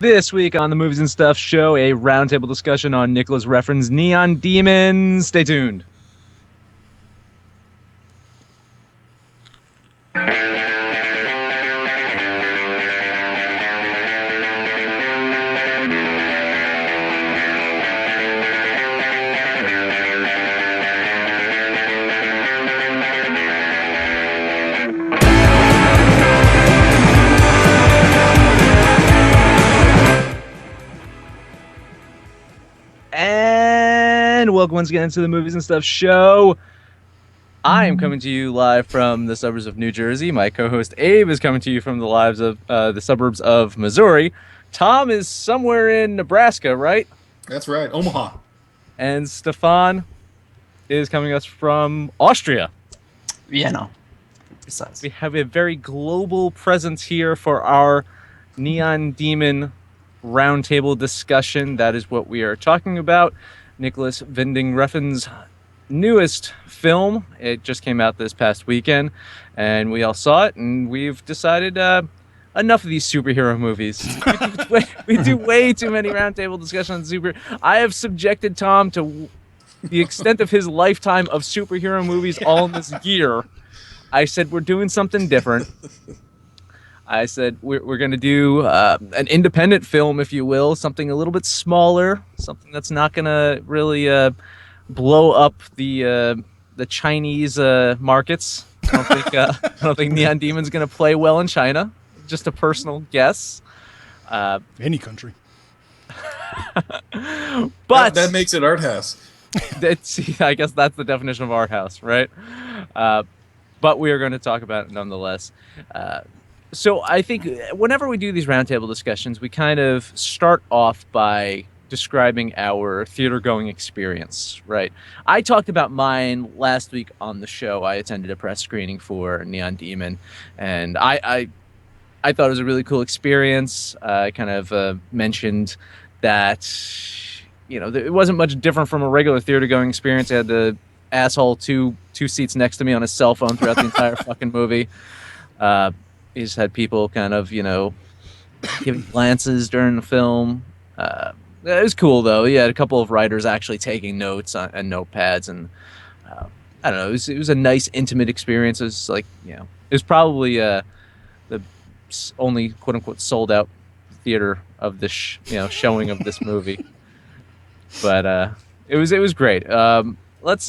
This week on the Movies and Stuff show, a roundtable discussion on Nicolas Refn's Neon Demon. Stay tuned. And welcome once again to the Movies and Stuff show. I am coming to you live from the suburbs of New Jersey. My co-host Abe is coming to you from the suburbs of Missouri. Tom is somewhere in Nebraska, right? That's right, Omaha. And Stefan is coming us from Austria. Vienna. Besides, we have a very global presence here for our Neon Demon roundtable discussion. That is what we are talking about. Nicolas Winding Refn's newest film. It just came out this past weekend, and we all saw it, and we've decided enough of these superhero movies. We do way too many roundtable discussions on superhero. I have subjected Tom to the extent of his lifetime of superhero movies all in this year. I said we're doing something different. I said we're going to do an independent film, if you will, something a little bit smaller, something that's not going to really blow up the Chinese markets. I don't think Neon Demon's going to play well in China. Just a personal guess. Any country. But that makes it art house. I guess that's the definition of art house, right? But we are going to talk about it nonetheless. So I think whenever we do these roundtable discussions, we kind of start off by describing our theater-going experience, right? I talked about mine last week on the show. I attended a press screening for Neon Demon, and I thought it was a really cool experience. I kind of mentioned that, it wasn't much different from a regular theater-going experience. I had the asshole two seats next to me on his cell phone throughout the entire fucking movie. He just had people kind of, giving glances during the film. It was cool, though. He had a couple of writers actually taking notes and notepads, and I don't know. It was a nice, intimate experience. It was like, it was probably the only quote unquote sold out theater of this, showing of this movie. But it was great. Let's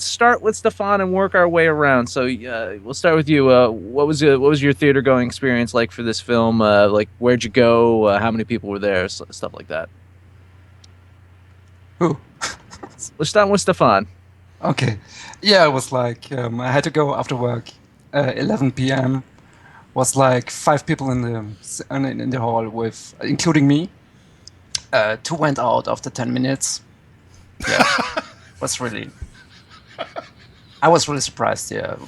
start with Stefan and work our way around. So we'll start with you. What was your theater going experience like for this film? Like, where'd you go? How many people were there? Stuff like that. who? Let's start with Stefan. Okay. Yeah, it was like I had to go after work. 11 p.m. Was like 5 people in the hall with, including me. 2 went out after 10 minutes. Yeah. I was really surprised. Yeah, it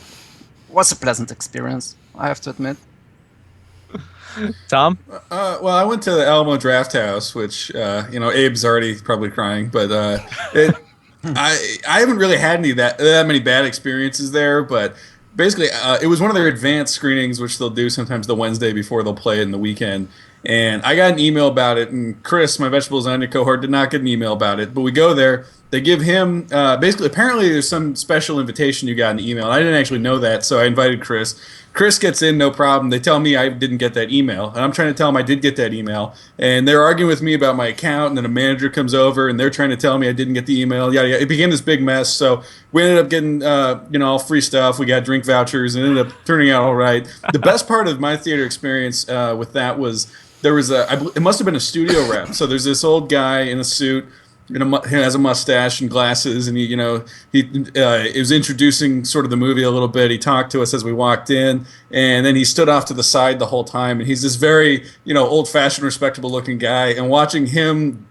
was a pleasant experience, I have to admit. Tom? Well, I went to the Alamo Draft House, which Abe's already probably crying, but I haven't really had any that many bad experiences there. But basically, it was one of their advanced screenings, which they'll do sometimes the Wednesday before they'll play it in the weekend. And I got an email about it, and Chris, my Vegetables Onion cohort, did not get an email about it. But we go there. They give him, apparently there's some special invitation you got in the email. I didn't actually know that, so I invited Chris. Chris gets in, no problem. They tell me I didn't get that email, and I'm trying to tell them I did get that email. And they're arguing with me about my account, and then a manager comes over, and they're trying to tell me I didn't get the email. Yeah, it became this big mess. So we ended up getting, all free stuff. We got drink vouchers, and it ended up turning out all right. The best part of my theater experience with that was there was it must have been a studio rep. So there's this old guy in a suit. He has a mustache and glasses, and he was introducing sort of the movie a little bit. He talked to us as we walked in, and then he stood off to the side the whole time. And he's this very, old-fashioned, respectable-looking guy. And watching him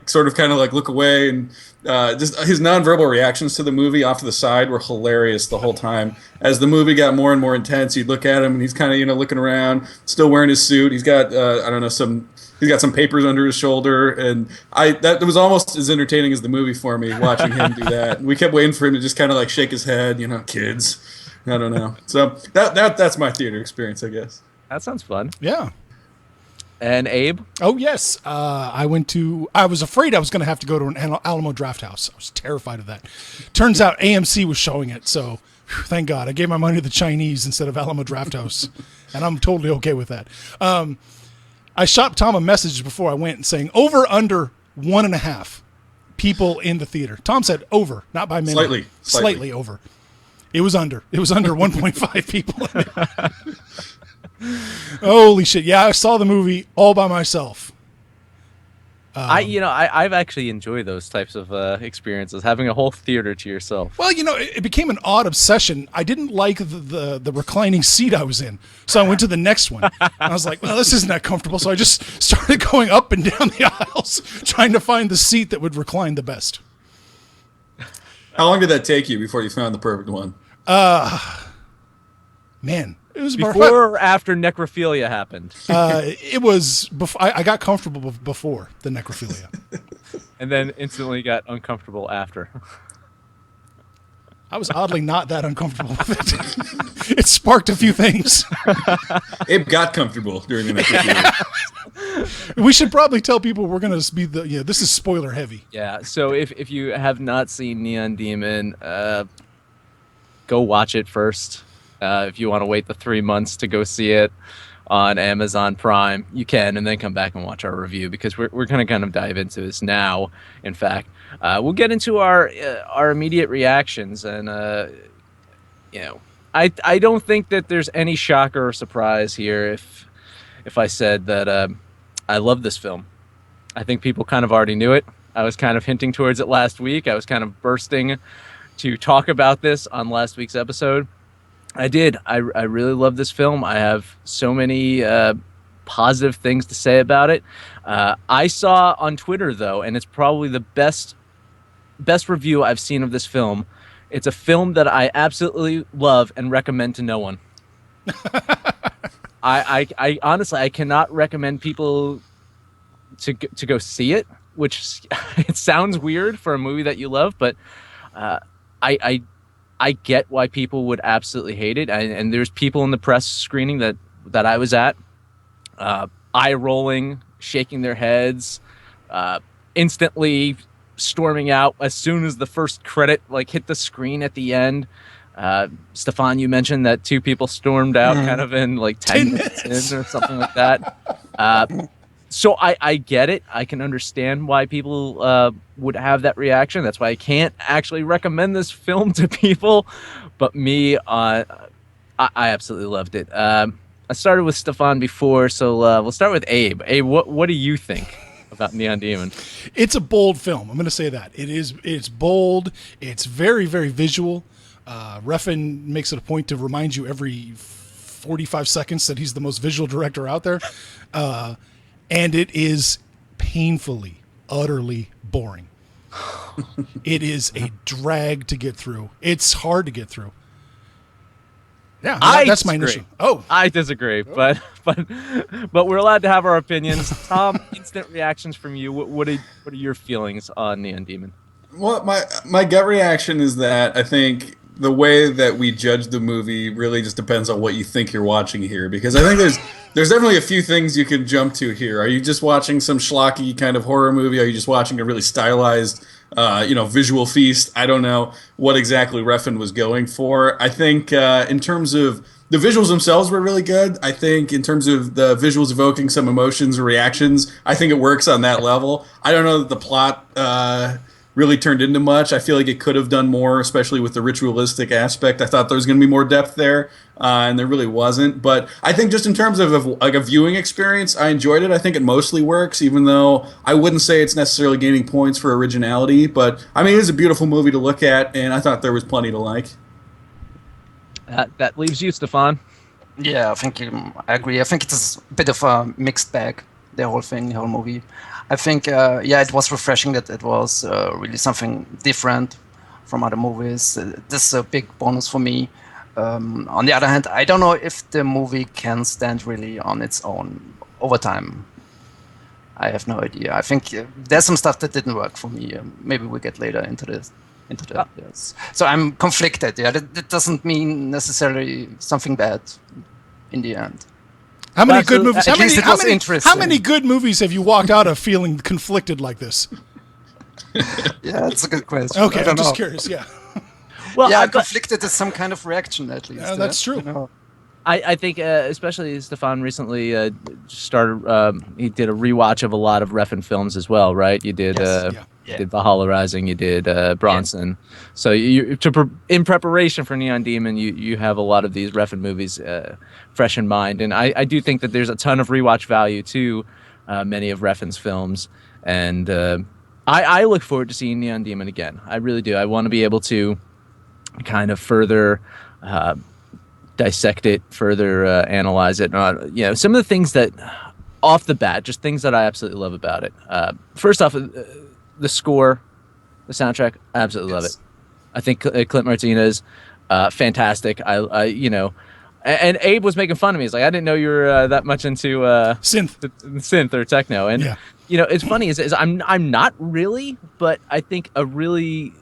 sort of kind of like look away and just his nonverbal reactions to the movie off to the side were hilarious the whole time. As the movie got more and more intense, you'd look at him, and he's kind of looking around, still wearing his suit. He's got he's got some papers under his shoulder, and that was almost as entertaining as the movie for me, watching him do that. And we kept waiting for him to just kind of like shake his head, kids. I don't know. So that's my theater experience, I guess. That sounds fun. Yeah. And Abe? Oh, yes. I was afraid I was going to have to go to an Alamo Drafthouse. I was terrified of that. Turns out AMC was showing it, so thank God. I gave my money to the Chinese instead of Alamo Drafthouse, and I'm totally okay with that. I shot Tom a message before I went saying over under 1.5 people in the theater. Tom said over, not by many. Slightly over. It was under. It was under 1.5 people. Holy shit! Yeah, I saw the movie all by myself. I've actually enjoyed those types of experiences, having a whole theater to yourself. Well, it became an odd obsession. I didn't like the reclining seat I was in, so I went to the next one. I was like, well, this isn't that comfortable, so I just started going up and down the aisles, trying to find the seat that would recline the best. How long did that take you before you found the perfect one? Man. It was before or after necrophilia happened? It was before. I got comfortable before the necrophilia. And then instantly got uncomfortable after. I was oddly not that uncomfortable with it. It sparked a few things. Abe got comfortable during the necrophilia. We should probably tell people we're going to be this is spoiler heavy. Yeah, so if you have not seen Neon Demon, go watch it first. If you want to wait the 3 months to go see it on Amazon Prime, you can, and then come back and watch our review, because we're going to kind of dive into this now. In fact, we'll get into our immediate reactions, and I don't think that there's any shocker or surprise here if I said that I love this film. I think people kind of already knew it. I was kind of hinting towards it last week. I was kind of bursting to talk about this on last week's episode. I did. I really love this film. I have so many positive things to say about it. I saw on Twitter, though, and it's probably the best review I've seen of this film. It's a film that I absolutely love and recommend to no one. I honestly, I cannot recommend people to go see it, which it sounds weird for a movie that you love, but I get why people would absolutely hate it, and there's people in the press screening that I was at, eye rolling, shaking their heads, instantly storming out as soon as the first credit hit the screen at the end. Stefan, you mentioned that 2 people stormed out kind of in 10 minutes in or something like that. So I get it. I can understand why people would have that reaction. That's why I can't actually recommend this film to people. But me, I absolutely loved it. I started with Stefan before, so we'll start with Abe. Abe, what do you think about Neon Demon? It's a bold film. I'm going to say that. It's bold. It's very, very visual. Refn makes it a point to remind you every 45 seconds that he's the most visual director out there. And it is painfully, utterly boring. It is a drag to get through. It's hard to get through. Yeah, that's my initial. Oh, I disagree, but we're allowed to have our opinions. Tom, instant reactions from you. What are your feelings on Neon Demon? Well, my gut reaction is that I think the way that we judge the movie really just depends on what you think you're watching here, because I think there's definitely a few things you can jump to here. Are you just watching some schlocky kind of horror movie? Are you just watching a really stylized, visual feast? I don't know what exactly Refn was going for. I think in terms of the visuals themselves were really good. I think in terms of the visuals evoking some emotions or reactions, I think it works on that level. I don't know that the plot really turned into much. I feel like it could have done more, especially with the ritualistic aspect. I thought there was going to be more depth there, and there really wasn't. But I think just in terms of a viewing experience, I enjoyed it. I think it mostly works, even though I wouldn't say it's necessarily gaining points for originality. But, I mean, it is a beautiful movie to look at, and I thought there was plenty to like. That leaves you, Stefan. Yeah, I think I agree. I think it's a bit of a mixed bag, the whole movie. I think, it was refreshing that it was really something different from other movies. This is a big bonus for me. On the other hand, I don't know if the movie can stand really on its own over time. I have no idea. I think there's some stuff that didn't work for me. Maybe we'll get later into this. Yes. So I'm conflicted. Yeah, that doesn't mean necessarily something bad in the end. How many good Absolutely. movies? At least it was How interesting. many good movies have you walked out of feeling conflicted like this? Yeah, that's a good question. Okay, I don't I'm just know. curious. Yeah, Well, Yeah, but conflicted is some kind of reaction, at least. that's true. You know. I think especially Stefan recently started. He did a rewatch of a lot of Refn films as well, right? You did. Yes. Yeah. You did Valhalla Rising. You did Bronson. So in preparation for Neon Demon, you have a lot of these Refn movies fresh in mind, and I do think that there's a ton of rewatch value to many of Refn's films, and I look forward to seeing Neon Demon again. I really do. I want to be able to kind of further dissect it, further analyze it. Some of the things that, off the bat, just things that I absolutely love about it. First off, the score, the soundtrack, I absolutely love it. I think Clint Martinez, fantastic. And Abe was making fun of me. He's like, I didn't know you were that much into synth or techno. And it's funny is I'm not really, but I think a really,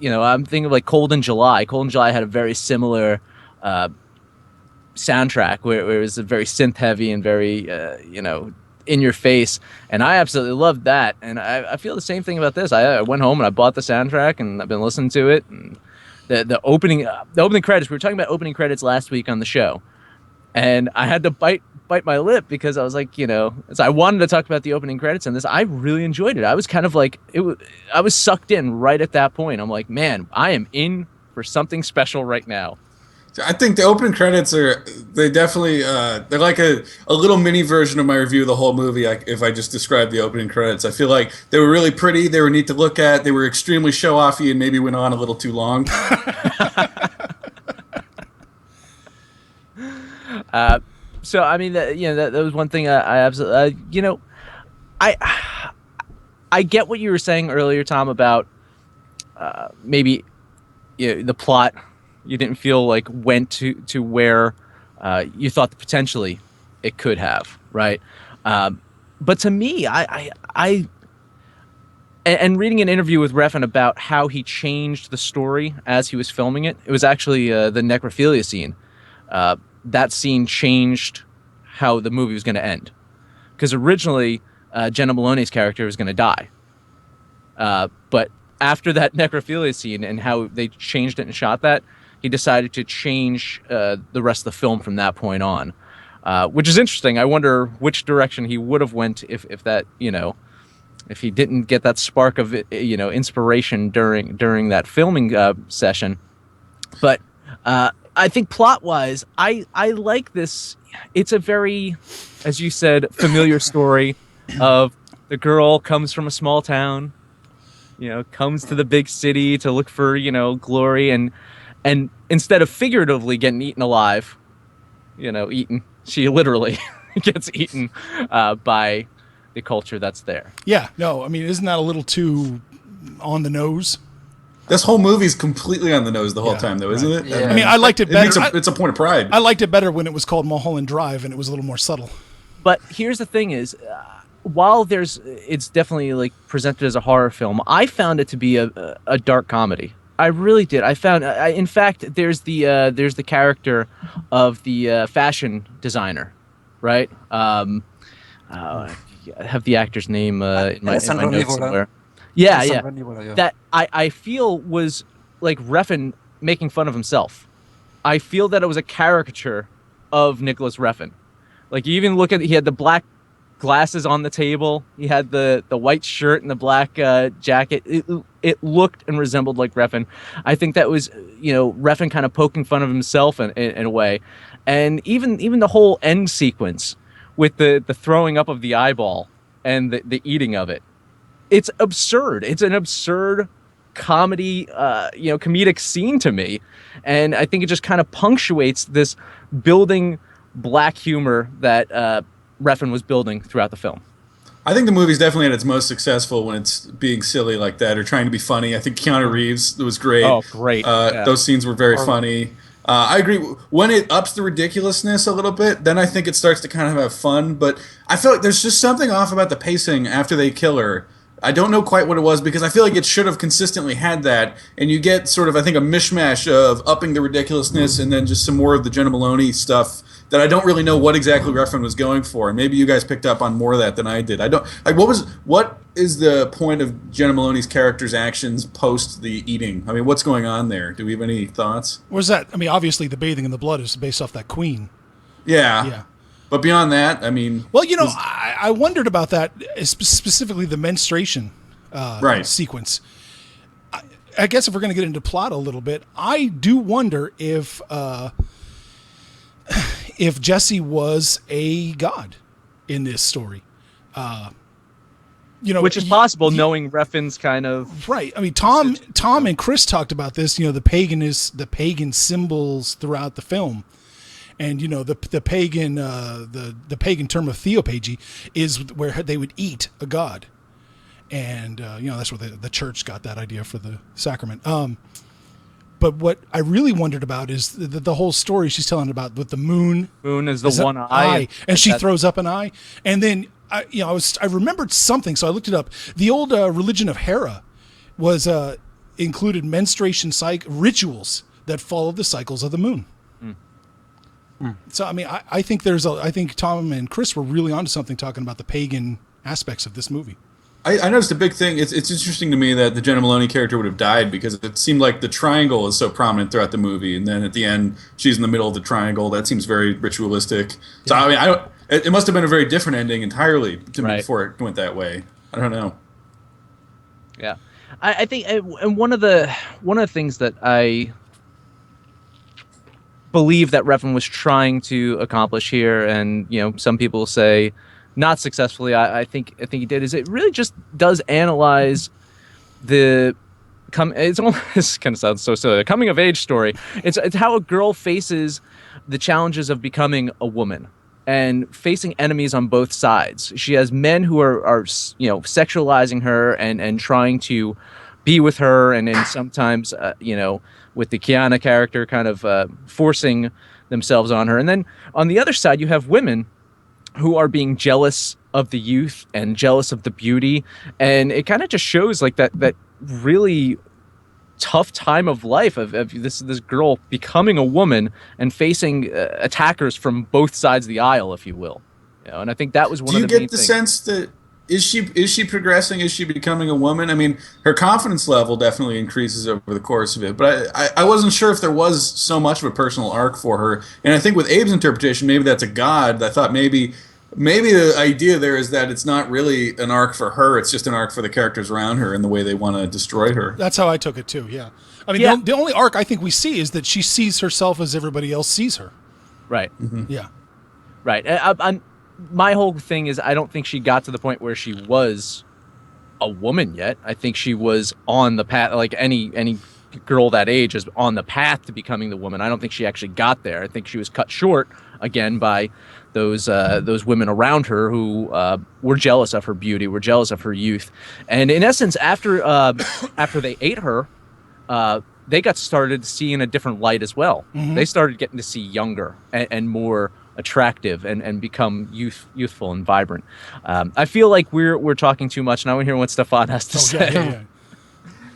I'm thinking of like Cold in July. Cold in July had a very similar soundtrack where it was very synth heavy and very in your face, and I absolutely loved that. And I feel the same thing about this. I went home and I bought the soundtrack and I've been listening to it. And the opening credits. We were talking about opening credits last week on the show, and I had to bite my lip because I was like, so I wanted to talk about the opening credits and this. I really enjoyed it. I was kind of like I was sucked in right at that point. I'm like, man, I am in for something special right now. I think the opening credits they're like a little mini version of my review of the whole movie. If I just describe the opening credits, I feel like they were really pretty, they were neat to look at, they were extremely show-offy and maybe went on a little too long. So I mean, that was one thing I absolutely, I get what you were saying earlier, Tom, about maybe the plot. You didn't feel like went to where you thought potentially it could have, right? But to me, and reading an interview with Refn about how he changed the story as he was filming it, it was actually the necrophilia scene. That scene changed how the movie was going to end, because originally Jenna Maloney's character was going to die, but after that necrophilia scene and how they changed it and shot that, he decided to change the rest of the film from that point on, which is interesting. I wonder which direction he would have went if that, if he didn't get that spark of, inspiration during that filming session. But I think plot-wise, I like this. It's a very, as you said, familiar story of the girl comes from a small town, comes to the big city to look for, glory, and instead of figuratively getting eaten alive, she literally gets eaten by the culture that's there. Yeah, no, I mean, isn't that a little too on the nose? This whole movie's completely on the nose the whole time, though, isn't it? Yeah. I mean, I liked it better. It's a point of pride. I liked it better when it was called Mulholland Drive and it was a little more subtle. But here's the thing is, while it's definitely like presented as a horror film, I found it to be a dark comedy. I really did. I found, in fact, there's the character of the fashion designer, right? I have the actor's name in my notes somewhere. Yeah. That I feel was like Refn making fun of himself. I feel that it was a caricature of Nicolas Refn. Like, you even look at, he had the black glasses on the table. He had the white shirt and the black jacket. It looked and resembled like Refn. I think that was, Refn kind of poking fun of himself in a way. And even the whole end sequence with the throwing up of the eyeball and the eating of it. It's absurd. It's an absurd comedy, comedic scene to me. And I think it just kind of punctuates this building black humor that Refn was building throughout the film. I think the movie's definitely at its most successful when it's being silly like that or trying to be funny. I think Keanu Reeves was great. Oh, great. Those scenes were very funny. I agree. When it ups the ridiculousness a little bit, then I think it starts to kind of have fun. But I feel like there's just something off about the pacing after they kill her. I don't know quite what it was, because I feel like it should have consistently had that, and you get sort of, I think, a mishmash of upping the ridiculousness and then just some more of the Jenna Maloney stuff that I don't really know what exactly Refn was going for. And maybe you guys picked up on more of that than I did. I don't like what is the point of Jenna Maloney's character's actions post the eating? I mean, what's going on there? Do we have any thoughts? Where's that? I mean, obviously the bathing in the blood is based off that queen. Yeah. Yeah. But beyond that, I mean, Well, I wondered about that, specifically the menstruation Right. sequence. I guess if we're going to get into plot a little bit, I do wonder if Jesse was a god in this story. Which is possible, knowing Refn's kind of right. I mean, Tom and Chris talked about this. The pagan symbols throughout the film, and the pagan term of theophagy is where they would eat a god, and that's where the church got that idea for the sacrament. But what I really wondered about is the whole story she's telling about with the moon. Moon is the one eye, and she throws up an eye, and then I remembered something, so I looked it up. The old religion of Hera was included menstruation rituals that followed the cycles of the moon. So I mean, I think I think Tom and Chris were really onto something talking about the pagan aspects of this movie. I noticed a big thing. It's interesting to me that the Jenna Maloney character would have died because it seemed like the triangle is so prominent throughout the movie, and then at the end she's in the middle of the triangle. That seems very ritualistic. So I mean, it must have been a very different ending entirely to me before it went that way. I don't know. Yeah, I think, and one of the things that I believe that Refn was trying to accomplish here, and some people say not successfully, I think he did, is it really just does analyze it's almost, this kind of sounds so silly, a coming of age story. It's how a girl faces the challenges of becoming a woman and facing enemies on both sides. She has men who are sexualizing her and trying to be with her, and then sometimes with the Kiana character kind of forcing themselves on her. And then on the other side, you have women who are being jealous of the youth and jealous of the beauty, and it kind of just shows like that really tough time of life of this girl becoming a woman and facing attackers from both sides of the aisle, if you will. And I think that was one of the main things. Do you get the sense that is she progressing? Is she becoming a woman? I mean, her confidence level definitely increases over the course of it, but I wasn't sure if there was so much of a personal arc for her. And I think with Abe's interpretation, maybe that's a god. I thought maybe the idea there is that it's not really an arc for her; it's just an arc for the characters around her and the way they want to destroy her. That's how I took it too. Yeah, I mean, the only arc I think we see is that she sees herself as everybody else sees her. Right. Mm-hmm. Yeah. Right. My whole thing is I don't think she got to the point where she was a woman yet. I think she was on the path, like any girl that age is on the path to becoming the woman. I don't think she actually got there. I think she was cut short again by those women around her who were jealous of her beauty, were jealous of her youth. And in essence, after they ate her, they got started to see in a different light as well. Mm-hmm. They started getting to see younger and more attractive and become youthful and vibrant. I feel like we're talking too much, and I want to hear what Stefan has to say.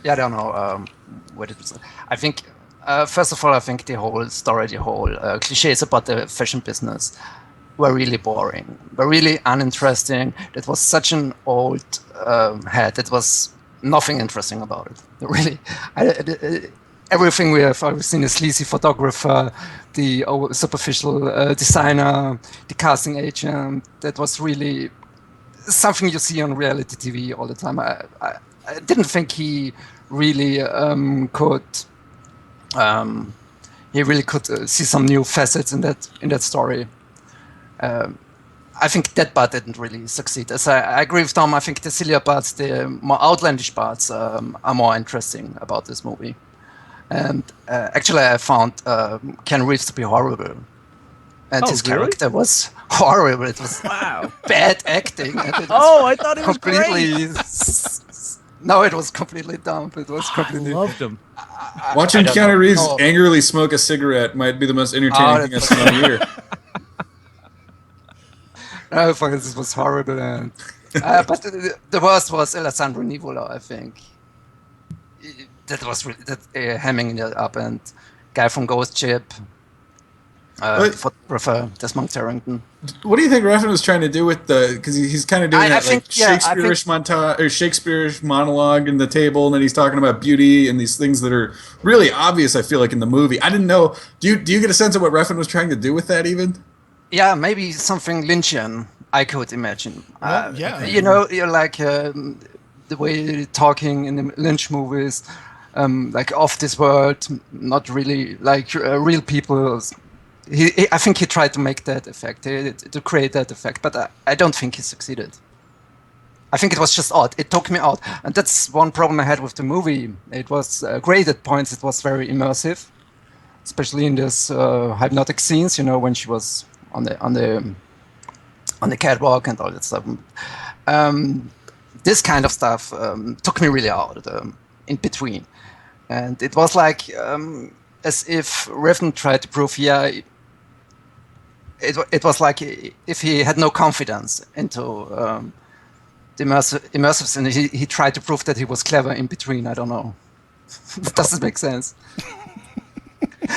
Yeah, I don't know what it was. I think first of all, I think the whole story, the whole cliches about the fashion business were really boring, were really uninteresting. It was such an old hat. It was nothing interesting about it. Really, everything I've seen a sleazy photographer, the superficial designer, the casting agent. That was really something you see on reality TV all the time. I didn't think he really could. He really could see some new facets in that story. I think that part didn't really succeed. As I agree with Tom, I think the sillier parts, the more outlandish parts, are more interesting about this movie. And actually, I found Ken Reeves to be horrible. And his character was horrible. It was bad acting. And I thought it was completely great. No, it was completely dumb. It was completely. I loved him. Watching Keanu Reeves angrily smoke a cigarette might be the most entertaining thing I've seen all year. I thought this was horrible. And, but the worst was Alessandro Nivola, I think. That was really, hemming it up, and guy from Ghost Ship. But photographer Desmond Tarrington. what do you think Refn was trying to do with the? Because he's kind of doing I that think, like yeah, I Shakespearean montage or Shakespearean monologue in the table, and then he's talking about beauty and these things that are really obvious. I feel like in the movie, I didn't know. Do you get a sense of what Refn was trying to do with that even? Yeah, maybe something Lynchian. I could imagine. Well, yeah. You know, you're like the way talking in the Lynch movies, like off this world, not really like real people. I think he tried to make that effect, to create that effect, but I don't think he succeeded. I think it was just odd. It took me out, and that's one problem I had with the movie. It was great at points. It was very immersive, especially in this hypnotic scenes. You know, when she was on the catwalk and all that stuff. This kind of stuff took me really out in between, and it was like as if Refn tried to prove, yeah. It was like if he had no confidence into the immersive, and he tried to prove that he was clever in between. I don't know. Does it make sense?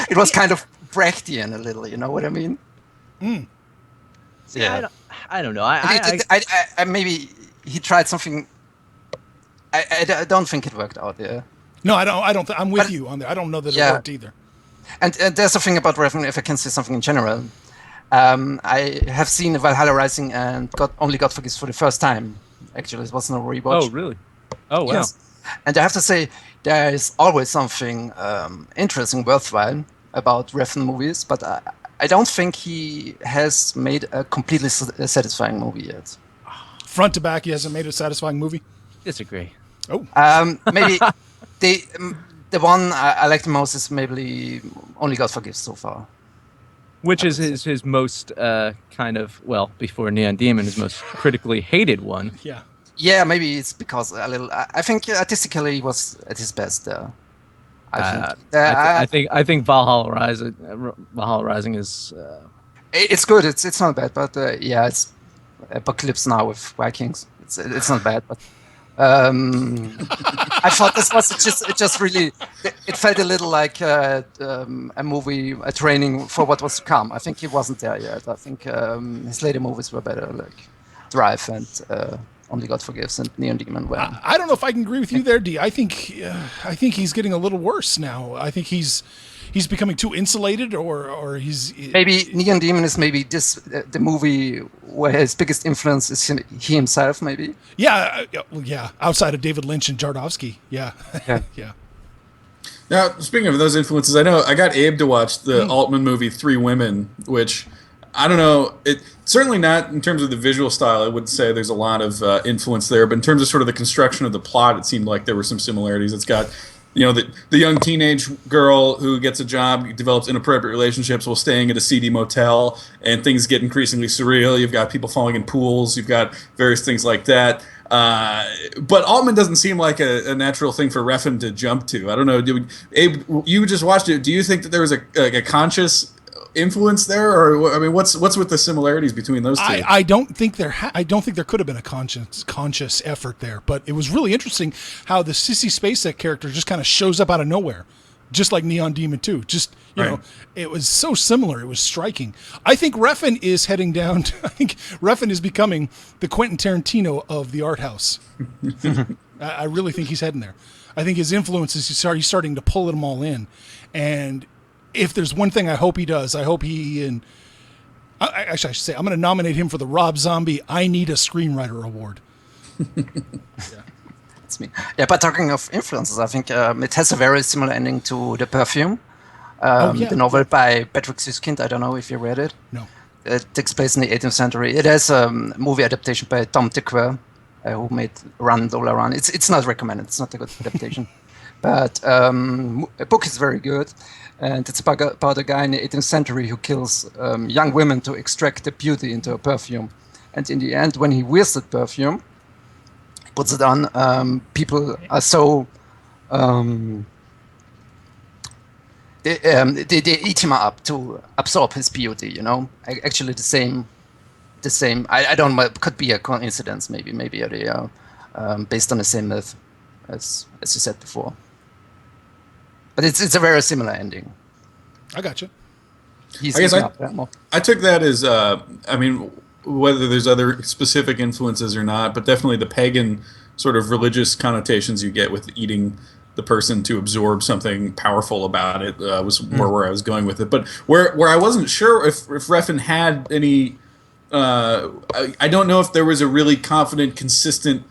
It was kind of Brechtian a little, you know what I mean? See, I don't know. I Maybe he tried something. I don't think it worked out. Yeah. No, I don't. I'm with But- you on there. I don't know that Yeah. it worked either. And there's a thing about Refn, if I can say something in general. I have seen Valhalla Rising and only God Forgives for the first time. Actually, it wasn't a rewatch. oh, really? Oh, wow. Yes. And I have to say, there is always something interesting, worthwhile about Refn movies, but I don't think he has made a completely satisfying movie yet. Front to back, he hasn't made a satisfying movie. Disagree. Oh, Maybe the one I like the most is maybe Only God Forgives so far. Which is his most kind of, well, before Neon Demon, his most critically hated one. yeah. Yeah, maybe it's because a little. I think artistically he was at his best there. I think Valhalla Rising is It's good. It's not bad, but yeah, it's Apocalypse Now with Vikings. It's not bad, but I thought this was just really. It felt a little like a movie, a training for what was to come. I think he wasn't there yet. I think his later movies were better, like Drive and Only God Forgives and Neon Demon. I don't know if I can agree with you there, D. I think he's getting a little worse now. I think he's becoming too insulated, or he's Maybe Neon Demon is maybe the movie where his biggest influence is he himself. Maybe. yeah. Outside of David Lynch and Jardowski, yeah. Yeah. yeah. Now, speaking of those influences, I know I got Abe to watch the Altman movie Three Women, which I don't know. It certainly not in terms of the visual style. I would say there's a lot of influence there, but in terms of sort of the construction of the plot, it seemed like there were some similarities. It's got, you know, the young teenage girl who gets a job, develops inappropriate relationships while staying at a seedy motel, and things get increasingly surreal. You've got people falling in pools. You've got various things like that. But Altman doesn't seem like a natural thing for Refn to jump to. I don't know. Abe, you just watched it. Do you think that there was a conscious influence there, or I mean, what's with the similarities between those two? I don't think I don't think there could have been a conscious effort there, but it was really interesting how the Sissy Spacek character just kind of shows up out of nowhere, just like Neon Demon 2. Just you know, it was so similar. It was striking. I think Refn is heading down. I think Refn is becoming the Quentin Tarantino of the art house. I really think he's heading there. I think his influences, he's starting to pull them all in, and if there's one thing I hope he does, I hope actually I should say I'm going to nominate him for the Rob Zombie I Need a Screenwriter Award. That's me. Yeah, but talking of influences, I think it has a very similar ending to The Perfume, the novel by Patrick Süskind. I don't know if you read it. No. It takes place in the 18th century. It has a movie adaptation by Tom Tykwer, who made Run, Lola Run. It's not recommended. It's not a good adaptation. But a book is very good. And it's about a guy in the 18th century who kills young women to extract the beauty into a perfume. And in the end, when he wears that perfume, puts it on, people are so... they eat him up to absorb his beauty, you know? Actually, the same. I don't know, it could be a coincidence, maybe they are based on the same myth as you said before. But it's a very similar ending. I got you. He's I guess eating up that more. I took that as, I mean, whether there's other specific influences or not, but definitely the pagan sort of religious connotations you get with eating the person to absorb something powerful about it was more where I was going with it. But where I wasn't sure if Refn had any, I don't know if there was a really confident, consistent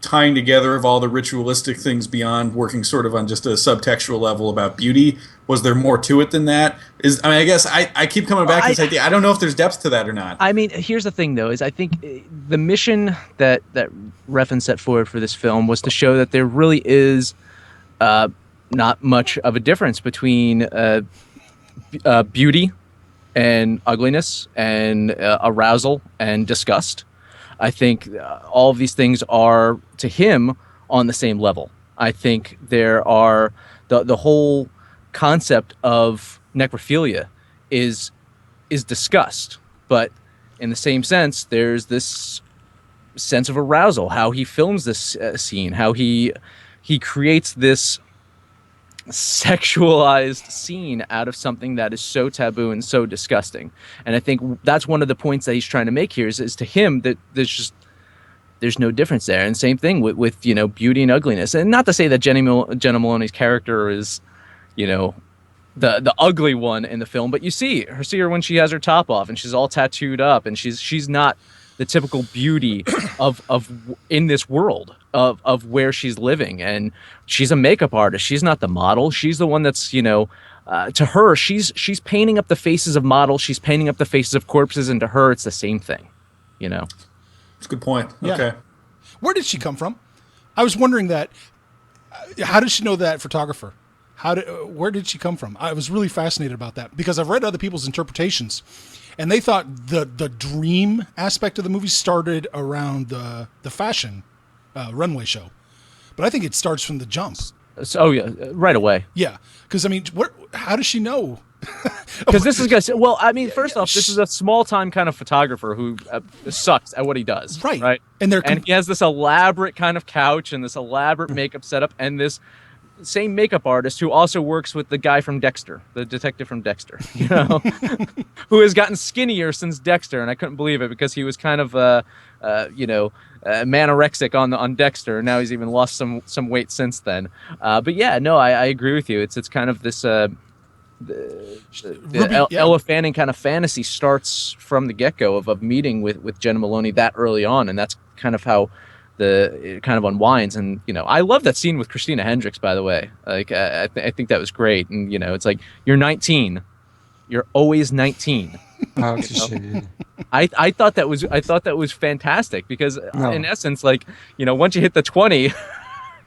tying together of all the ritualistic things beyond working sort of on just a subtextual level about beauty. Was there more to it than that? I guess I keep coming back to this idea. I don't know if there's depth to that or not. I mean, here's the thing, though, is I think the mission that Refn set forward for this film was to show that there really is not much of a difference between beauty and ugliness and arousal and disgust. I think all of these things are, to him, on the same level. I think there are the whole concept of necrophilia is discussed, but in the same sense, there's this sense of arousal. How he films this scene, how he creates this sexualized scene out of something that is so taboo and so disgusting. And I think that's one of the points that he's trying to make here is to him that there's no difference there. And same thing with beauty and ugliness. And not to say that Jenna Maloney's character is, the ugly one in the film, but you see her when she has her top off and she's all tattooed up and she's not the typical beauty of in this world of where she's living. And she's a makeup artist. She's not the model. She's the one that's, to her, she's painting up the faces of models. She's painting up the faces of corpses. And to her, it's the same thing, That's a good point. Yeah. Okay. Where did she come from? I was wondering that. How did she know that photographer? Where did she come from? I was really fascinated about that because I've read other people's interpretations, and they thought the dream aspect of the movie started around the fashion runway show, but I think it starts from the jump. So, yeah, right away. Yeah, because I mean, how does she know? Because this is going to. Well, I mean, first off, this is a small-time kind of photographer who sucks at what he does. Right. And he has this elaborate kind of couch and this elaborate makeup setup and this same makeup artist who also works with the guy from Dexter, the detective from Dexter, who has gotten skinnier since Dexter, and I couldn't believe it because he was kind of manorexic on Dexter, and now he's even lost some weight since then. But yeah, no, I agree with you. It's kind of this Ella Fanning kind of fantasy starts from the get-go of meeting with Jenna Maloney that early on, and that's kind of how it kind of unwinds. And I love that scene with Christina Hendricks, by the way. Like I think that was great. And it's like, you're 19, you're always 19. Oh, I thought that was fantastic because in essence, like once you hit the 20,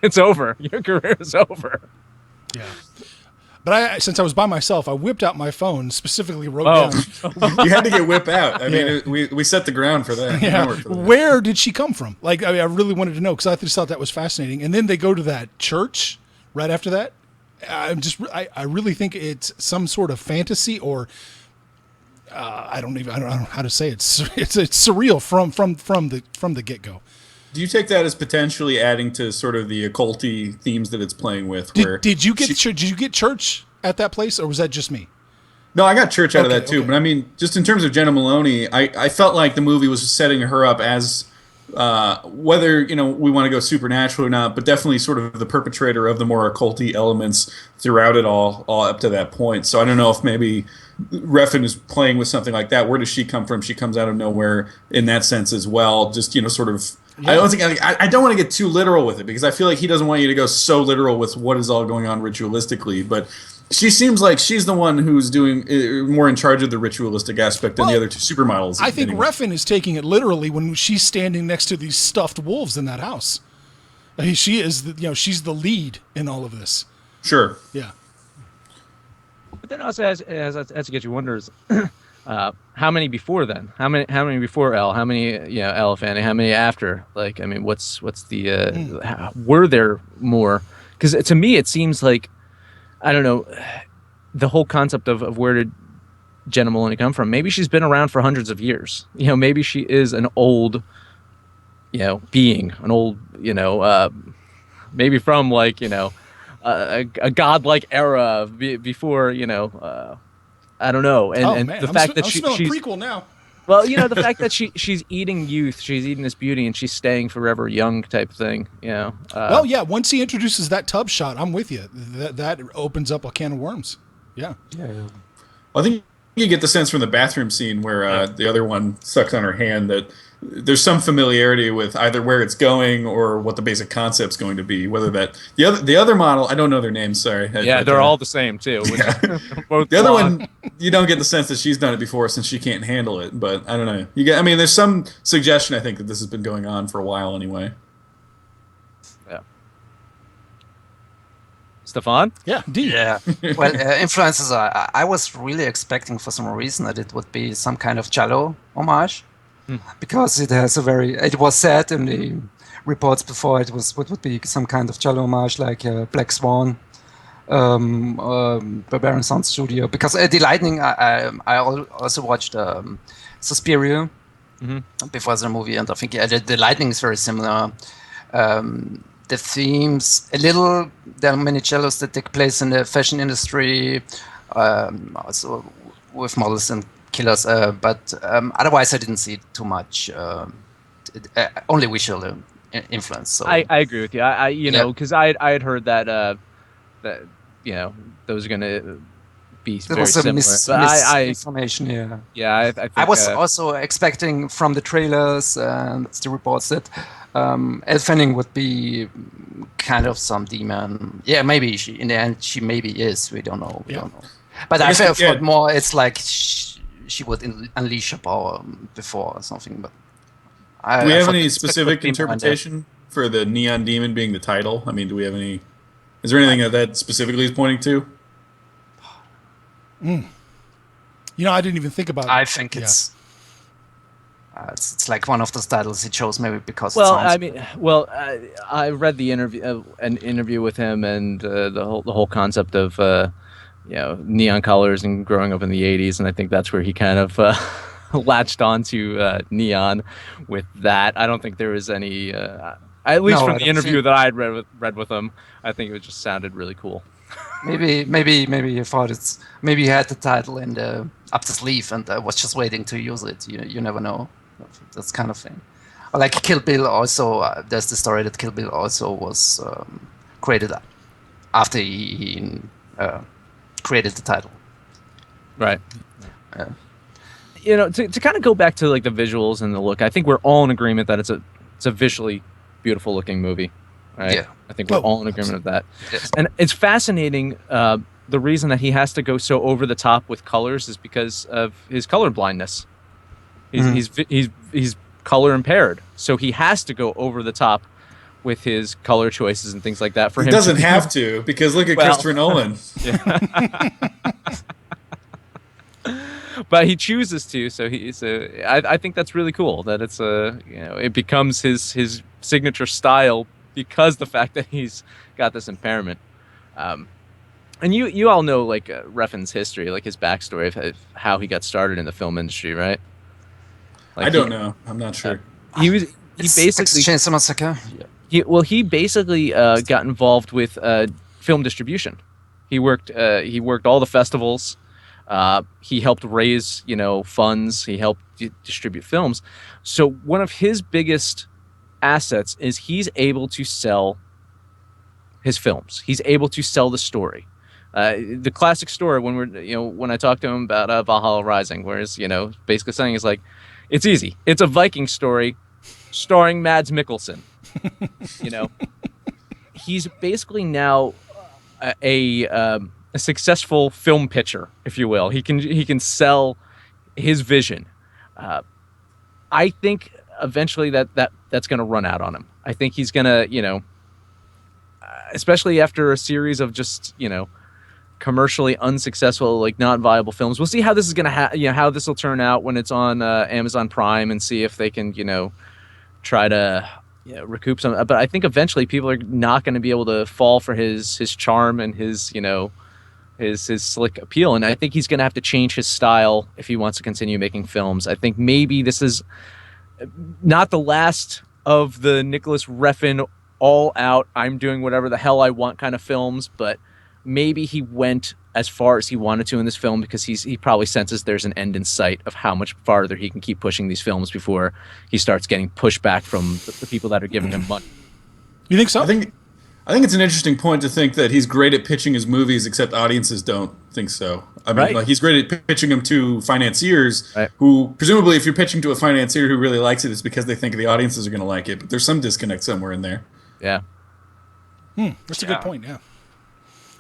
it's over. Your career is over. Yeah. But since I was by myself, I whipped out my phone, specifically wrote down. You had to get whipped out. I mean, we set the ground for that. Yeah. Where did she come from? Like, I really wanted to know because I just thought that was fascinating. And then they go to that church right after that. I really think it's some sort of fantasy or I don't know how to say it. It's surreal from the get go. Do you take that as potentially adding to sort of the occulty themes that it's playing with? Did you get church at that place, or was that just me? No, I got church out of that too. Okay. But I mean, just in terms of Jenna Maloney, I felt like the movie was setting her up as whether we want to go supernatural or not, but definitely sort of the perpetrator of the more occulty elements throughout it all up to that point. So I don't know if maybe Refn is playing with something like that. Where does she come from? She comes out of nowhere in that sense as well. Just sort of. Yeah. I don't want to get too literal with it because I feel like he doesn't want you to go so literal with what is all going on ritualistically. But she seems like she's the one who's doing more in charge of the ritualistic aspect than the other two supermodels. I think Refn is taking it literally when she's standing next to these stuffed wolves in that house. She is, she's the lead in all of this. Sure. Yeah. But then also has to get you wonders. How many before then? How many before Elle? How many Elle Fanning? How many after? Like, I mean, what's the were there more? Because to me it seems like, I don't know, the whole concept of where did Jenna Maloney come from? Maybe she's been around for hundreds of years. Maybe she is an old being, an old maybe from like a godlike era before I don't know, and Oh and man, the fact that I'm smelling she's prequel now. well, the fact that she's eating youth, she's eating this beauty, and she's staying forever young type thing. Well, yeah. Once he introduces that tub shot, I'm with you. That opens up a can of worms. Yeah. Yeah. I think you get the sense from the bathroom scene where the other one sucks on her hand that there's some familiarity with either where it's going or what the basic concept's going to be. Whether that the other model, I don't know their names. Sorry. Yeah, they're all the same too. Which both The other blonde. one, you don't get the sense that she's done it before since she can't handle it. But I don't know. I mean, there's some suggestion I think that this has been going on for a while anyway. Yeah. Stefan? Yeah. D. Yeah. Well, influences. I was really expecting for some reason that it would be some kind of Giallo homage, because it has a very. It was said in the reports before it would be some kind of Giallo homage, like Black Swan, Barbarian Sound Studio. Because the Lightning, also watched Suspiria before the movie, and I think the Lightning is very similar. The themes a little. There are many cellos that take place in the fashion industry, also with models and killers. But otherwise, I didn't see too much. Only visual influence. So I agree with you. I because I had heard that that those are gonna be there very was some similar. But misinformation. Yeah. yeah, I think I was also expecting from the trailers and the reports that Elle Fanning would be kind of some demon. Yeah, maybe in the end she maybe is. We don't know. We don't know. But I felt more. It's like she would unleash her power before or something. But do we have any specific interpretation for the neon demon being the title? I mean, do we have any? Is there anything that specifically is pointing to? I didn't even think about it. I think it's like one of those titles he chose maybe because. Well, it sounds I mean, I read the interview, an interview with him, and the whole concept of neon colors and growing up in the '80s, and I think that's where he kind of latched onto neon with that. I don't think there was any, at least from the interview that I had read with him, I think it just sounded really cool. Maybe he thought maybe he had the title in the up the sleeve and was just waiting to use it. You never know. That's kind of thing. Or like Kill Bill also. There's the story that Kill Bill also was created after he created the title. Right. To kind of go back to like the visuals and the look, I think we're all in agreement that it's a visually beautiful looking movie. Right? Yeah. I think we're all in agreement with that. Yes. And it's fascinating. The reason that he has to go so over the top with colors is because of his color blindness. He's color impaired, so he has to go over the top with his color choices and things like that. For him, he doesn't have to, because look at Christopher Nolan. But he chooses to, so I think that's really cool that it's it becomes his signature style because the fact that he's got this impairment. And you all know like Refn's history, like his backstory of how he got started in the film industry, right? Like I don't know. I'm not sure. He basically Chainsaw Massacre. he basically got involved with film distribution. He worked all the festivals. He helped raise funds. He helped distribute films. So one of his biggest assets is he's able to sell his films. He's able to sell the story. The classic story when I talked to him about Valhalla Rising, whereas basically saying is like, it's easy. It's a Viking story starring Mads Mikkelsen. He's basically now a successful film pitcher, if you will. He can sell his vision. I think eventually that's going to run out on him. I think he's going to, especially after a series of just, commercially unsuccessful, like not viable films. We'll see how this is going to how this will turn out when it's on Amazon Prime, and see if they can, try to recoup some. But I think eventually people are not going to be able to fall for his charm and his, his slick appeal. And I think he's going to have to change his style if he wants to continue making films. I think maybe this is not the last of the Nicolas Refn all out, I'm doing whatever the hell I want kind of films, but maybe he went as far as he wanted to in this film because he probably senses there's an end in sight of how much farther he can keep pushing these films before he starts getting pushback from the people that are giving him money. You think so? I think it's an interesting point to think that he's great at pitching his movies, except audiences don't think so. I mean, Right. like he's great at pitching them to financiers, Right. who presumably, if you're pitching to a financier who really likes it, it's because they think the audiences are going to like it. But there's some disconnect somewhere in there. Yeah. That's a good point. Yeah.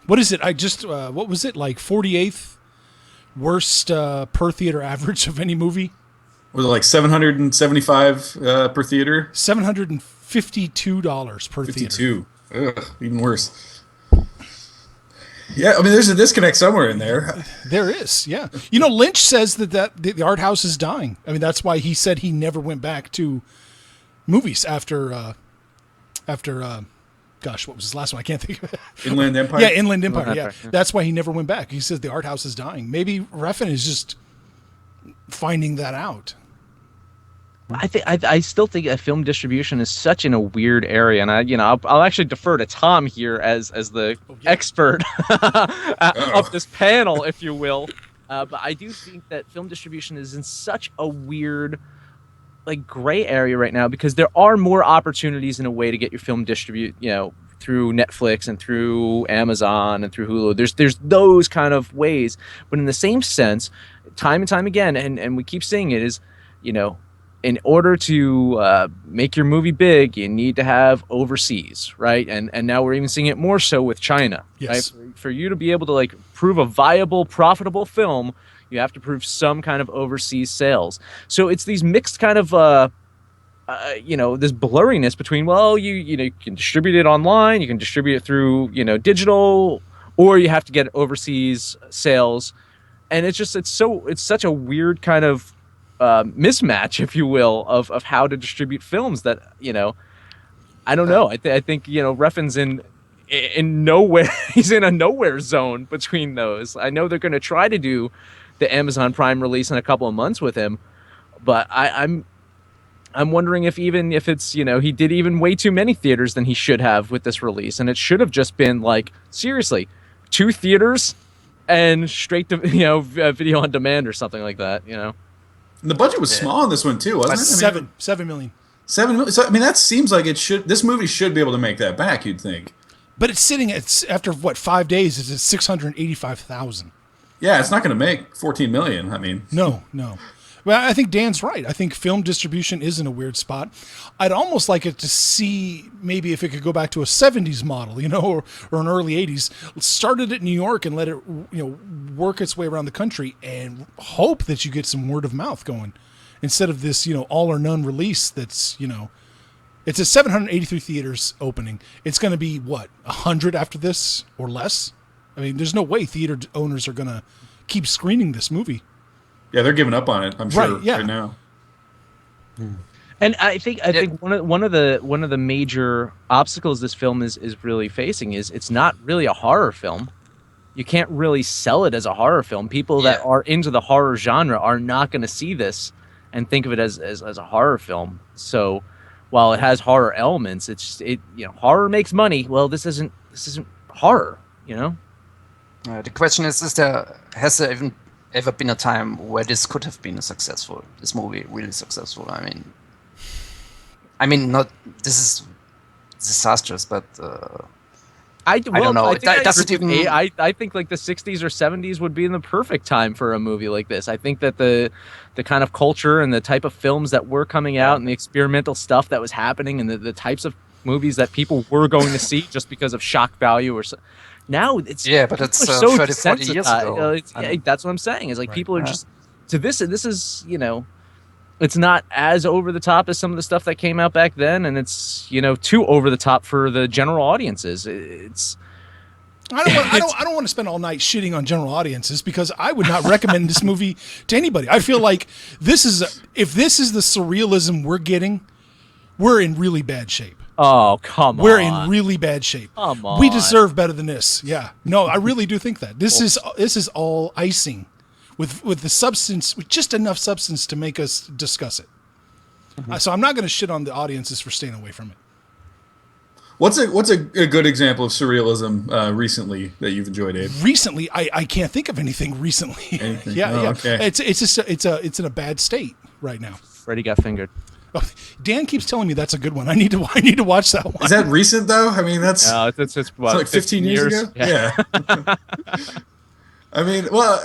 What is it? I just what was it, like 48th worst per theater average of any movie? Was it like 775 per theater? $752 per theater. 52. Ugh, even worse. Yeah, I mean, there's a disconnect somewhere in there. There is, yeah. You know, Lynch says that the art house is dying. I mean, that's why he said he never went back to movies after gosh, what was his last one? I can't think of it. Inland Empire? Yeah, Inland Empire. Inland Yeah. Empire, yeah. That's why he never went back. He says the art house is dying. Maybe Refn is just finding that out. I still think that film distribution is such in a weird area, and I'll actually defer to Tom here as the expert of this panel, if you will. But I do think that film distribution is in such a weird, like, gray area right now because there are more opportunities in a way to get your film distribute, through Netflix and through Amazon and through Hulu. There's those kind of ways, but in the same sense, time and time again, and we keep saying it is, in order to make your movie big, you need to have overseas, right? And now we're even seeing it more so with China. Yes. Right? For you to be able to like prove a viable, profitable film, you have to prove some kind of overseas sales. So it's these mixed kind of this blurriness between, well, you can distribute it online, you can distribute it through digital, or you have to get overseas sales, and it's such a weird kind of mismatch, if you will, of how to distribute films that I don't know. I think Refn's in nowhere. He's in a nowhere zone between those. I know they're going to try to do the Amazon Prime release in a couple of months with him, but I'm wondering if it's he did even way too many theaters than he should have with this release, and it should have just been like seriously 2 theaters and straight to video on demand or something like that. And the budget was small on this one too, wasn't it? $7 million. $7 million. So I mean, that seems like it should. This movie should be able to make that back. You'd think. But it's sitting at, after what, 5 days, it's at 685,000. Yeah, it's not going to make 14 million. I mean, No. Well, I think Dan's right. I think film distribution is in a weird spot. I'd almost like it to see maybe if it could go back to a 70s model, or an early 80s. Started at New York and let it, work its way around the country and hope that you get some word of mouth going instead of this, all or none release that's, it's at 783 theaters opening. It's going to be, what, 100 after this or less? I mean, there's no way theater owners are going to keep screening this movie. yeah, they're giving up on it. I'm sure Right now. And I think one of the major obstacles this film is really facing is it's not really a horror film. You can't really sell it as a horror film. People that are into the horror genre are not going to see this and think of it as a horror film. So while it has horror elements, horror makes money. Well, this isn't horror, The question has there even ever been a time where this could have been this movie really successful? I mean, not this is disastrous, but I don't know. I think like the 60s or 70s would be in the perfect time for a movie like this. I think that the kind of culture and the type of films that were coming out and the experimental stuff that was happening and the types of movies that people were going to see just because of shock value or so. Now it's but it's so 30, 40 years ago. That's what I'm saying. Is like people are just to this, and this is it's not as over the top as some of the stuff that came out back then, and it's too over the top for the general audiences. I don't want to spend all night shitting on general audiences because I would not recommend this movie to anybody. I feel like if this is the surrealism we're getting, we're in really bad shape. Oh, come on. We're in really bad shape. Come on. We deserve better than this. Yeah. No, I really do think that. This is all icing with the substance, with just enough substance to make us discuss it. So I'm not going to shit on the audiences for staying away from it. What's a good example of surrealism recently that you've enjoyed, Abe? Recently, I can't think of anything recently. Anything? Yeah, Oh, yeah. okay. It's in a bad state right now. Freddie got fingered. Oh, Dan keeps telling me that's a good one. I need to watch that one. Is that recent though? I mean, that's No, it's what, like 15 years ago. Yeah. I mean, well,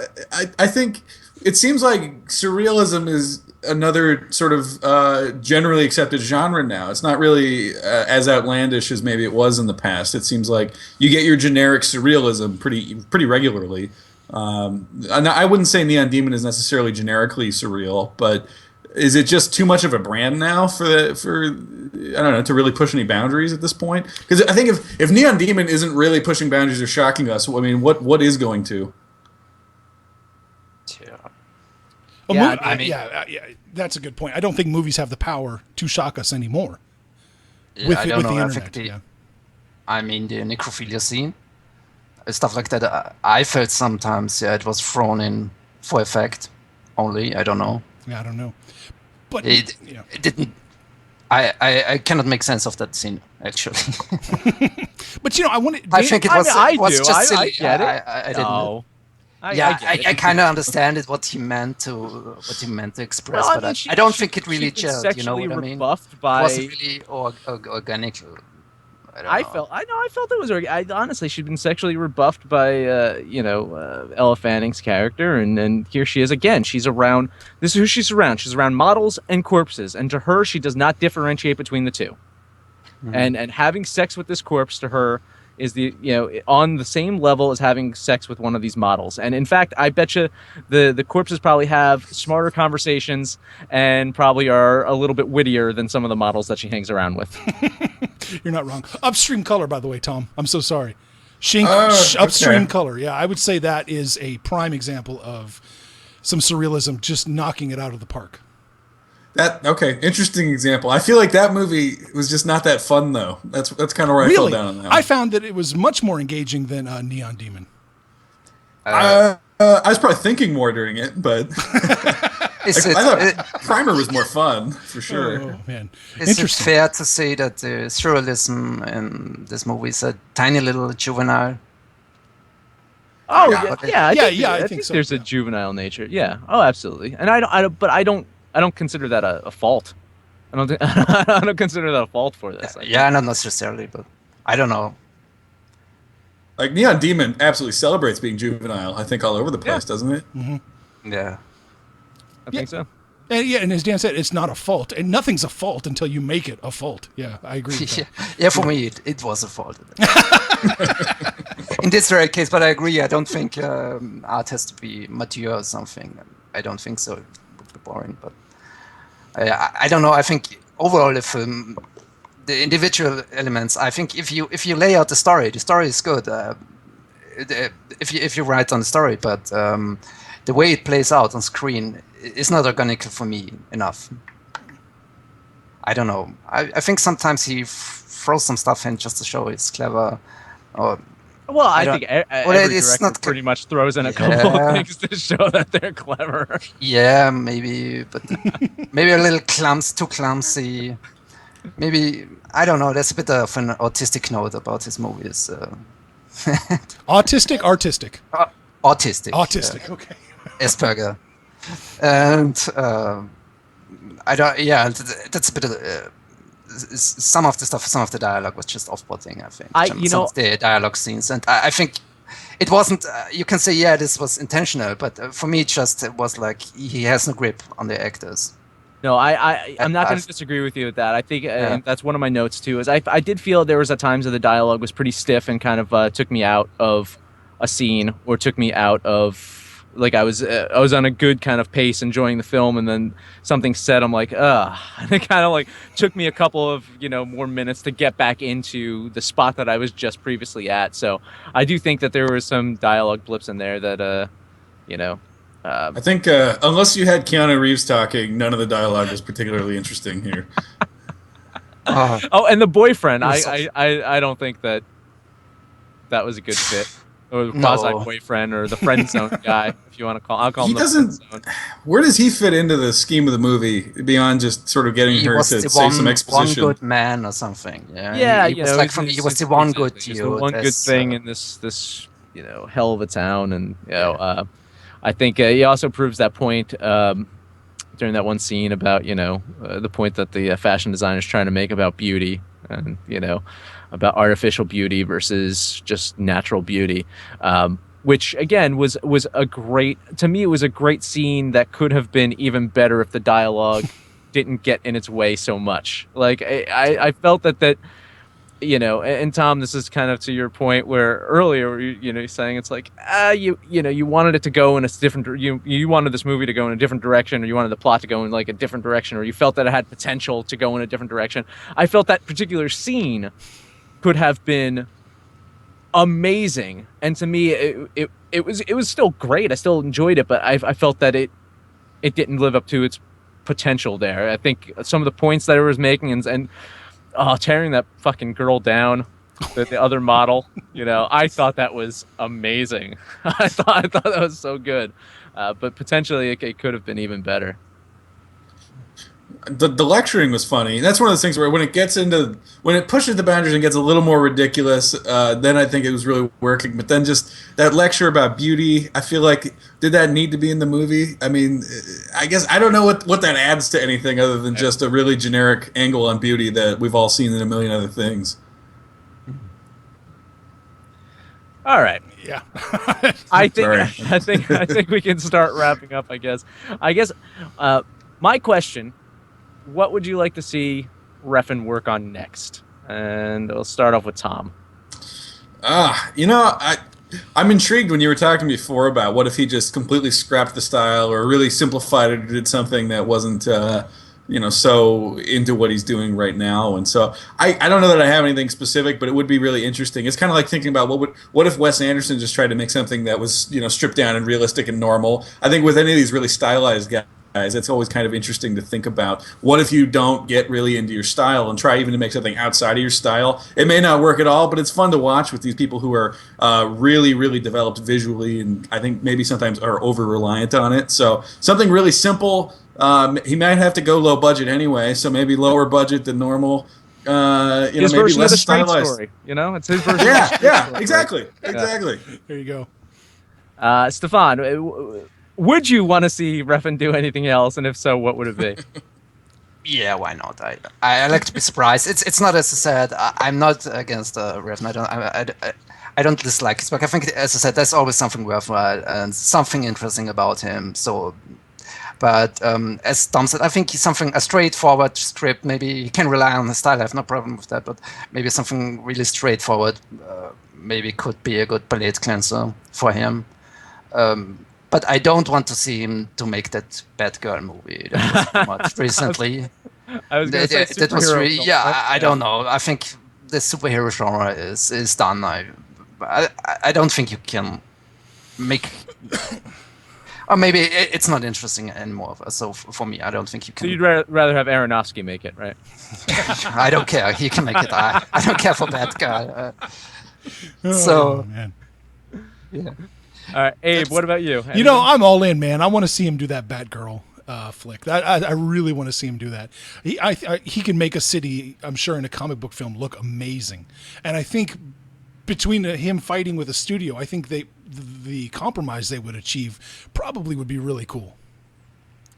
I think it seems like surrealism is another sort of generally accepted genre now. It's not really as outlandish as maybe it was in the past. It seems like you get your generic surrealism pretty regularly. And I wouldn't say Neon Demon is necessarily generically surreal, but is it just too much of a brand now for I don't know, to really push any boundaries at this point? Because I think if Neon Demon isn't really pushing boundaries or shocking us, I mean, what is going to? Yeah, Yeah, that's a good point. I don't think movies have the power to shock us anymore. Yeah, I don't know. the I internet. think Yeah. I mean, the necrophilia scene, stuff like that. I felt sometimes, yeah, it was thrown in for effect only. I don't know. Yeah, I don't know. But It didn't. I cannot make sense of that scene actually. But I wanted. I think it I was, mean, I it was do. just I silly. get it. I didn't. No. Yeah, get it. I kind of understand it what he meant to express, Well, I but mean, I don't think it really she's been gelled. You know sexually what I mean? rebuffed It by. wasn't really organic. I don't know. I felt it was. Honestly, she'd been sexually rebuffed by, Ella Fanning's character, and here she is again. She's around. This is who she's around. She's around models and corpses, and to her, she does not differentiate between the two. Mm-hmm. And having sex with this corpse to her is on the same level as having sex with one of these models. And in fact, I bet you the corpses probably have smarter conversations and probably are a little bit wittier than some of the models that she hangs around with. You're not wrong. Upstream color, by the way, Tom. I'm so sorry. Upstream Okay. color. Yeah, I would say that is a prime example of some surrealism, just knocking it out of the park. Interesting example. I feel like that movie was just not that fun though. That's kind of where I fell Really, down on that. I found that it was much more engaging than Neon Demon. I was probably thinking more during it, but Is I it, thought Primer was more fun for sure. Oh man, is it interesting. fair to say that the surrealism in this movie is a tiny little juvenile? Oh Yeah. I I think think so, there's a yeah. juvenile nature. Yeah. Oh, absolutely. And I don't consider that a fault. I don't consider that a fault for this. Yeah, not necessarily, but I don't know. Like Neon Demon absolutely celebrates being juvenile. I think all over the place, doesn't it? Yeah. I think so. And as Dan said, it's not a fault, and nothing's a fault until you make it a fault. Yeah, I agree with that. Yeah, for me, it was a fault. In this rare case, but I agree. I don't think art has to be mature or something. I don't think so. It would be boring. But I don't know. I think overall, if the individual elements, I think if you lay out the story is good. If you write on the story, but the way it plays out on screen is not organic for me enough. I don't know. I think sometimes he throws some stuff in just to show it's clever. Or Well, I don't- think well, every it's director not co- pretty much throws in a couple Yeah. of things to show that they're clever. yeah, maybe, but maybe a little too clumsy. Maybe I don't know. There's a bit of an autistic note about his movies. Autistic, artistic, Autistic. Okay. Asperger, and I don't. Yeah, that's a bit of. Some of the dialogue was just off-putting. I think some of the dialogue scenes, and I think it wasn't. You can say, yeah, this was intentional, but for me, it was like he has no grip on the actors. No, I'm not going to disagree with you with that. I think and that's one of my notes too. Is I did feel there was at times that the dialogue was pretty stiff and kind of took me out of a scene or took me out of like I was on a good kind of pace enjoying the film, and then something said, I'm like, ugh. And it kind of like took me a couple of more minutes to get back into the spot that I was just previously at. So I do think that there were some dialogue blips in there that I think unless you had Keanu Reeves talking, none of the dialogue was particularly interesting here. Oh, and the boyfriend, Yes. I don't think that was a good fit. or the No. quasi boyfriend, or the friend zone guy, if you want to call. I'll call He him the friend doesn't. zone. Where does he fit into the scheme of the movie beyond just sort of getting He her was to the say some one exposition? good man or something. Yeah, Yeah, he was like for me, he was the one good exactly. He's the dude. one good thing in this hell of a town, and I think he also proves that point during that one scene about the point that the fashion designer is trying to make about beauty, and about artificial beauty versus just natural beauty. Which again was a great, to me it was a great scene that could have been even better if the dialogue didn't get in its way so much. Like I felt that and Tom, this is kind of to your point where earlier you're saying it's like you wanted it to go in a different, you wanted this movie to go in a different direction, or you wanted the plot to go in like a different direction, or you felt that it had potential to go in a different direction. I felt that particular scene could have been amazing, and to me it was still great. I still enjoyed it, but I felt that it didn't live up to its potential there. I think some of the points that it was making, and tearing that fucking girl down, the other model, I thought that was amazing. I thought that was so good, but potentially it could have been even better. The lecturing was funny. That's one of those things where when it pushes the boundaries and gets a little more ridiculous, then I think it was really working. But then just that lecture about beauty, I feel like, did that need to be in the movie? I mean, I guess I don't know what that adds to anything other than just a really generic angle on beauty that we've all seen in a million other things. All right. Yeah. I Sorry. think we can start wrapping up. I guess. My question: what would you like to see Refn work on next? And we'll start off with Tom. I'm intrigued when you were talking before about what if he just completely scrapped the style or really simplified it or did something that wasn't, so into what he's doing right now. And so I don't know that I have anything specific, but it would be really interesting. It's kind of like thinking about what if Wes Anderson just tried to make something that was, stripped down and realistic and normal. I think with any of these really stylized guys, it's always kind of interesting to think about what if you don't get really into your style and try even to make something outside of your style. It may not work at all, but it's fun to watch with these people who are really, really developed visually, and I think maybe sometimes are over-reliant on it. So something really simple. He might have to go low budget anyway, so maybe lower budget than normal. His maybe version less of the Straight stylized. Story. It's his version. Yeah, of the Straight yeah, Story. exactly, Yeah. exactly. There you go. Stefan, would you want to see Refn do anything else, and if so, what would it be? Yeah, why not? I like to be surprised. It's not, as I said, I'm not against Refn. I don't dislike his work. I think, as I said, there's always something worthwhile and something interesting about him. So, but as Tom said, I think he's a straightforward script. Maybe he can rely on his style. I have no problem with that. But maybe something really straightforward, maybe could be a good palate cleanser for him. But I don't want to see him to make that Batgirl movie that was come out recently. I was going to say that was really, superhero yeah. film, right? I don't know. I think the superhero genre is done. I don't think you can make, or maybe it's not interesting anymore. So for me, I don't think you can. So you'd rather have Aronofsky make it, right? I don't care. He can make it. I don't care for Batgirl. go. Man. Yeah. All right, Abe, what about you? I'm all in, man. I want to see him do that Batgirl flick. I really want to see him do that. He can make a city, I'm sure, in a comic book film look amazing. And I think between him fighting with a studio, I think the compromise they would achieve probably would be really cool.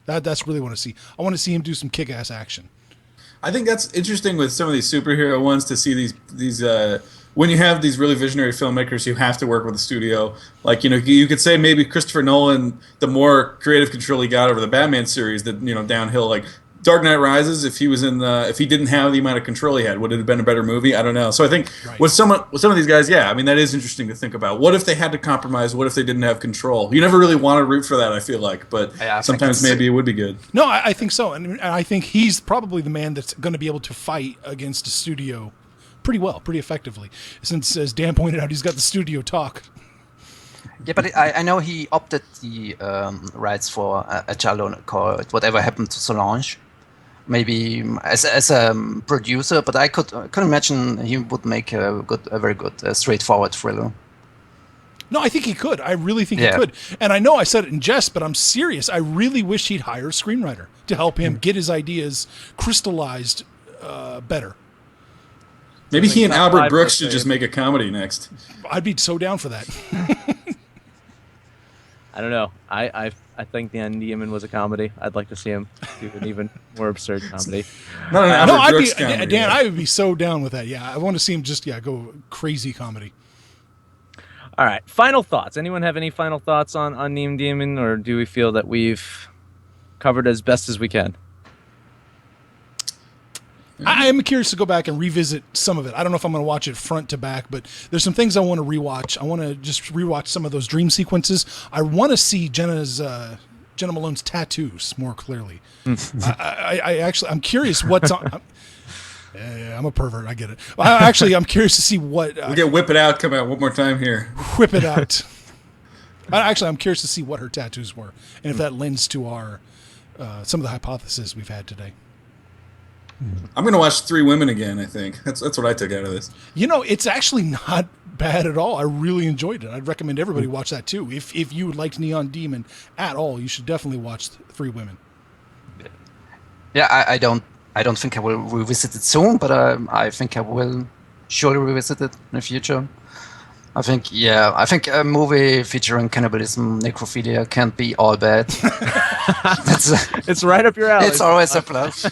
That's really what I want to see. I want to see him do some kick-ass action. I think that's interesting with some of these superhero ones to see these when you have these really visionary filmmakers, you have to work with a studio. Like, you could say maybe Christopher Nolan, the more creative control he got over the Batman series, that downhill. Like Dark Knight Rises, if he didn't have the amount of control he had, would it have been a better movie? I don't know. So I think with some of these guys, yeah, I mean that is interesting to think about. What if they had to compromise? What if they didn't have control? You never really want to root for that, I feel like, but sometimes maybe it would be good. No, I think so, and I think he's probably the man that's going to be able to fight against a studio pretty well, pretty effectively. Since, as Dan pointed out, he's got the studio talk. Yeah, but I know he opted the rights for a channel called Whatever Happened to Solange. Maybe as a producer, but I could imagine he would make a very good straightforward thriller. No, I think he could. I really think he Yeah. could. And I know I said it in jest, but I'm serious. I really wish he'd hire a screenwriter to help him get his ideas crystallized better. Maybe he and top Albert five Brooks list, should just Abe. make a comedy next. I'd be so down for that. I don't know. I think Dan Neiman was a comedy. I'd like to see him do an even more absurd comedy. Not an Albert No, I'd be Brooks comedy. Dan. I would be so down with that. Yeah, I want to see him just go crazy comedy. All right. Final thoughts. Anyone have any final thoughts on Neem Demon, or do we feel that we've covered as best as we can? I am curious to go back and revisit some of it. I don't know if I'm going to watch it front to back, but there's some things I want to rewatch. I want to just rewatch some of those dream sequences. I want to see Jenna Malone's tattoos more clearly. I'm curious what's on. I'm a pervert. I get it. I'm curious to see what. We get Whip It Out come out one more time here. Whip it out. I'm curious to see what her tattoos were, and if that lends to our some of the hypotheses we've had today. I'm going to watch Three Women again, I think. That's what I took out of this. It's actually not bad at all. I really enjoyed it. I'd recommend everybody watch that too. If you liked Neon Demon at all, you should definitely watch Three Women. Yeah, I don't think I will revisit it soon, but I think I will surely revisit it in the future. I think a movie featuring cannibalism, necrophilia can't be all bad. It's right up your alley. It's always a plus.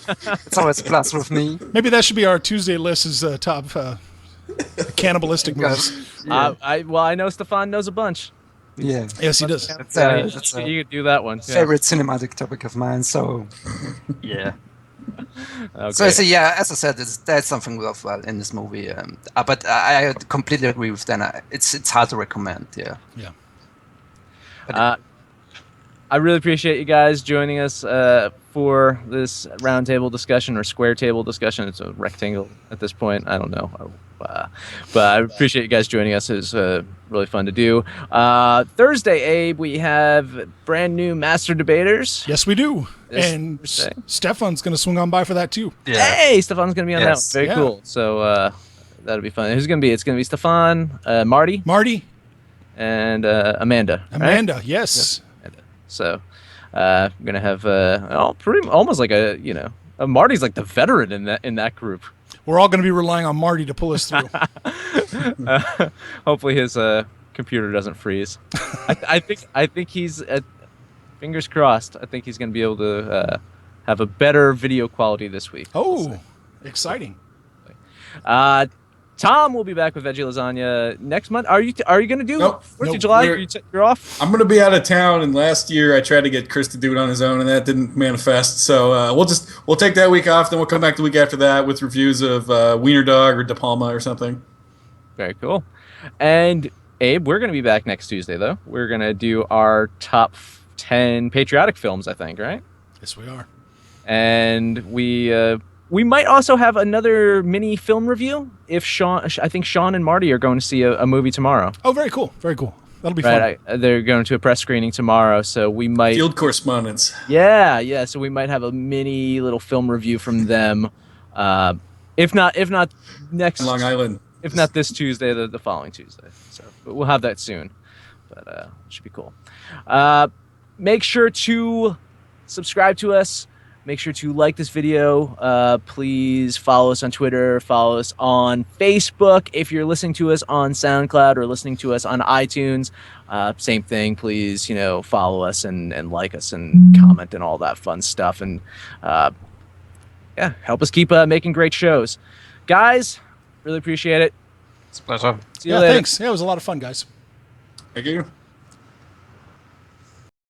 It's always a plus with me. Maybe that should be our Tuesday list as top cannibalistic movies. I know Stefan knows a bunch. Yeah. Yes, he does. That's You could do that one. Yeah. favorite cinematic topic of mine. So, yeah. Okay. So yeah, as I said, there's something worthwhile in this movie. But I completely agree with Dan. It's hard to recommend. Yeah. Yeah. I really appreciate you guys joining us for this roundtable discussion or square table discussion. It's a rectangle at this point. I don't know. But I appreciate you guys joining us. It was really fun to do. Thursday, Abe, we have brand new Master Debaters. Yes, we do. This And Thursday. Stefan's going to swing on by for that too. Yeah. Hey, Stefan's going to be on Yes. that one. Very Yeah. cool. So that'll be fun. Who's going to be? It's going to be Stefan, Marty, Marty, and Amanda. right? Amanda, yes. So we're gonna have almost like Marty's like the veteran in that group. We're all going to be relying on Marty to pull us through. Hopefully his computer doesn't freeze. I think he's fingers crossed. I think he's gonna be able to have a better video quality this week. Oh, exciting. Tom will be back with Veggie Lasagna next month. Are you going to do Nope. 4th of Nope. July? We're- You're off? I'm going to be out of town, and last year I tried to get Chris to do it on his own, and that didn't manifest. So we'll take that week off, then we'll come back the week after that with reviews of Wiener Dog or De Palma or something. Very cool. And Abe, we're going to be back next Tuesday, though. We're going to do our top 10 patriotic films, I think, right? Yes, we are. And we might also have another mini film review if I think Sean and Marty are going to see a movie tomorrow. Oh, very cool. Very cool. That'll be fun. Right, they're going to a press screening tomorrow, so we might. Field correspondence. Yeah. So we might have a mini little film review from them. If not next Long Island. If not this Tuesday, the following Tuesday. So but we'll have that soon. But it should be cool. Make sure to subscribe to us. Make sure to like this video. Please follow us on Twitter. Follow us on Facebook. If you're listening to us on SoundCloud or listening to us on iTunes, same thing. Please, follow us and like us and comment and all that fun stuff. And help us keep making great shows. Guys, really appreciate it. It's a pleasure. See you Yeah, later. thanks. Yeah, it was a lot of fun, guys. Thank you.